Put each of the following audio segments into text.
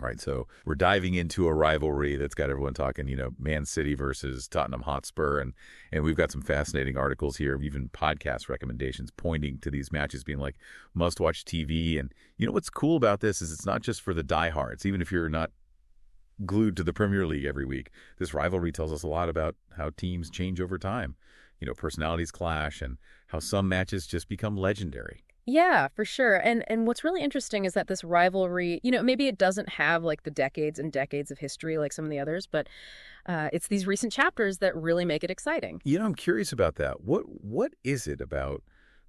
right? So we're diving into a rivalry that's got everyone talking, Man City versus Tottenham Hotspur. And we've got some fascinating articles here, even podcast recommendations pointing to these matches being like must-watch TV. And what's cool about this is it's not just for the diehards. Even if you're not glued to the Premier League every week, this rivalry tells us a lot about how teams change over time. Personalities clash and how some matches just become legendary. Yeah, for sure. And what's really interesting is that this rivalry, maybe it doesn't have like the decades and decades of history like some of the others, but it's these recent chapters that really make it exciting. I'm curious about that. What is it about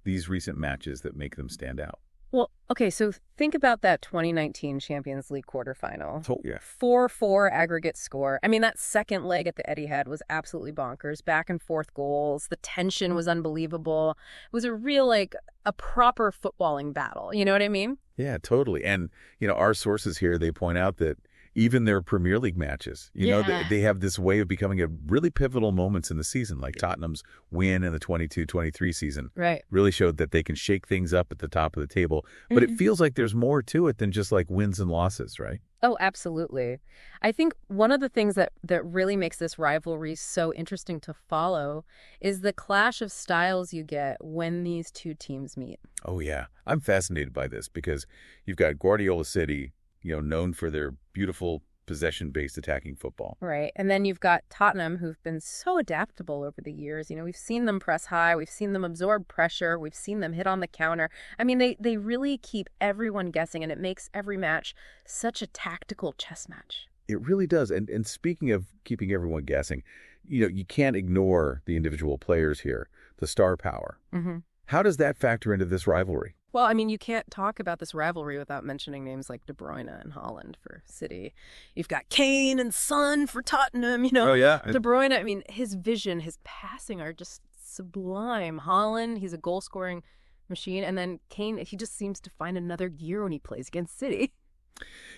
these recent matches that make them stand out? Well, okay, so think about that 2019 Champions League quarterfinal. Oh, yeah. 4-4 aggregate score. I mean, that second leg at the Etihad was absolutely bonkers. Back and forth goals. The tension was unbelievable. It was a real, a proper footballing battle. You know what I mean? Yeah, totally. And, our sources here, they point out that even their Premier League matches, they have this way of becoming a really pivotal moments in the season, like Tottenham's win in the 22-23 season. Right. Really showed that they can shake things up at the top of the table. But it feels like there's more to it than just like wins and losses, right? Oh, absolutely. I think one of the things that really makes this rivalry so interesting to follow is the clash of styles you get when these two teams meet. Oh, yeah. I'm fascinated by this because you've got Guardiola City, known for their beautiful possession-based attacking football. Right. And then you've got Tottenham, who've been so adaptable over the years. We've seen them press high. We've seen them absorb pressure. We've seen them hit on the counter. I mean, they really keep everyone guessing, and it makes every match such a tactical chess match. It really does. And speaking of keeping everyone guessing, you can't ignore the individual players here, the star power. Mm-hmm. How does that factor into this rivalry? Well, I mean, you can't talk about this rivalry without mentioning names like De Bruyne and Haaland for City. You've got Kane and Son for Tottenham, Oh, yeah. De Bruyne, I mean, his vision, his passing are just sublime. Haaland, he's a goal-scoring machine. And then Kane, he just seems to find another gear when he plays against City.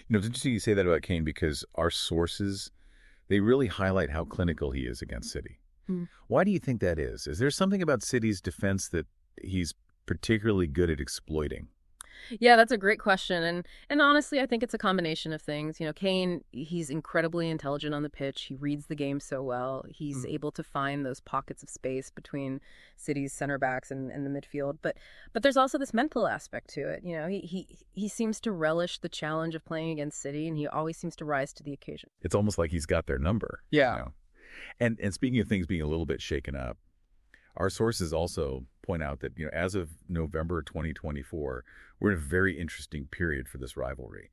It's interesting you say that about Kane because our sources, they really highlight how clinical he is against City. Why do you think that is? Is there something about City's defense that he's particularly good at exploiting? Yeah, that's a great question. And honestly, I think it's a combination of things. Kane, he's incredibly intelligent on the pitch. He reads the game so well. He's able to find those pockets of space between City's center backs and the midfield. But there's also this mental aspect to it. He seems to relish the challenge of playing against City, and he always seems to rise to the occasion. It's almost like he's got their number. Yeah. And speaking of things being a little bit shaken up, our sources also point out that, as of November 2024, we're in a very interesting period for this rivalry.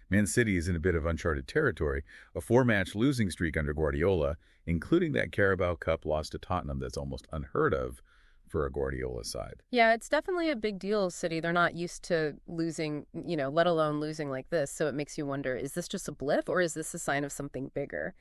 Man City is in a bit of uncharted territory, a 4-match losing streak under Guardiola, including that Carabao Cup loss to Tottenham that's almost unheard of for a Guardiola side. Yeah, it's definitely a big deal, City. They're not used to losing, let alone losing like this. So it makes you wonder, is this just a blip or is this a sign of something bigger?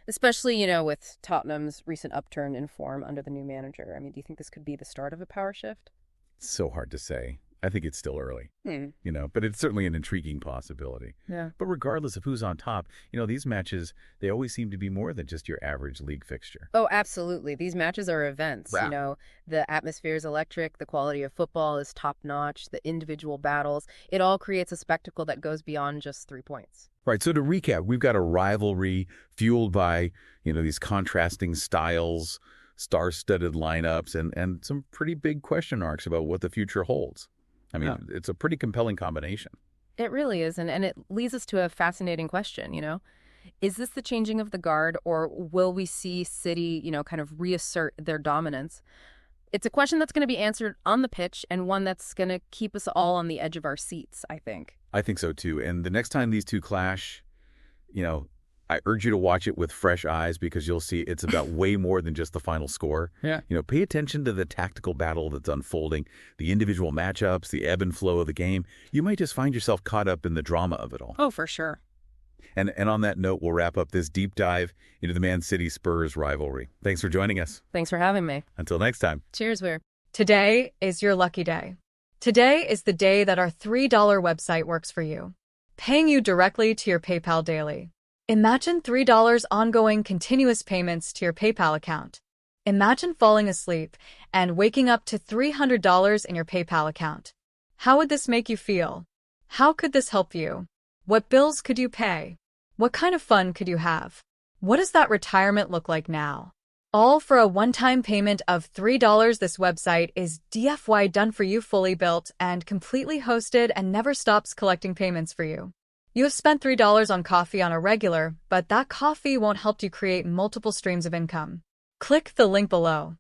Especially, with Tottenham's recent upturn in form under the new manager. I mean, do you think this could be the start of a power shift? It's so hard to say. I think it's still early, but it's certainly an intriguing possibility. Yeah. But regardless of who's on top, these matches, they always seem to be more than just your average league fixture. Oh, absolutely. These matches are events. Wow. The atmosphere is electric. The quality of football is top notch. The individual battles, it all creates a spectacle that goes beyond just 3 points. Right. So to recap, we've got a rivalry fueled by, these contrasting styles, star-studded lineups, and some pretty big question marks about what the future holds. I mean, It's a pretty compelling combination. It really is. And it leads us to a fascinating question, Is this the changing of the guard, or will we see City, kind of reassert their dominance? It's a question that's going to be answered on the pitch and one that's going to keep us all on the edge of our seats, I think. I think so, too. And the next time these two clash, I urge you to watch it with fresh eyes because you'll see it's about way more than just the final score. Yeah. Pay attention to the tactical battle that's unfolding, the individual matchups, the ebb and flow of the game. You might just find yourself caught up in the drama of it all. Oh, for sure. And on that note, we'll wrap up this deep dive into the Man City Spurs rivalry. Thanks for joining us. Thanks for having me. Until next time. Cheers, Weir. Today is your lucky day. Today is the day that our $3 website works for you, paying you directly to your PayPal daily. Imagine $3 ongoing continuous payments to your PayPal account. Imagine falling asleep and waking up to $300 in your PayPal account. How would this make you feel? How could this help you? What bills could you pay? What kind of fun could you have? What does that retirement look like now? All for a one-time payment of $3. This website is DFY done for you, fully built and completely hosted, and never stops collecting payments for you. You have spent $3 on coffee on a regular, but that coffee won't help you create multiple streams of income. Click the link below.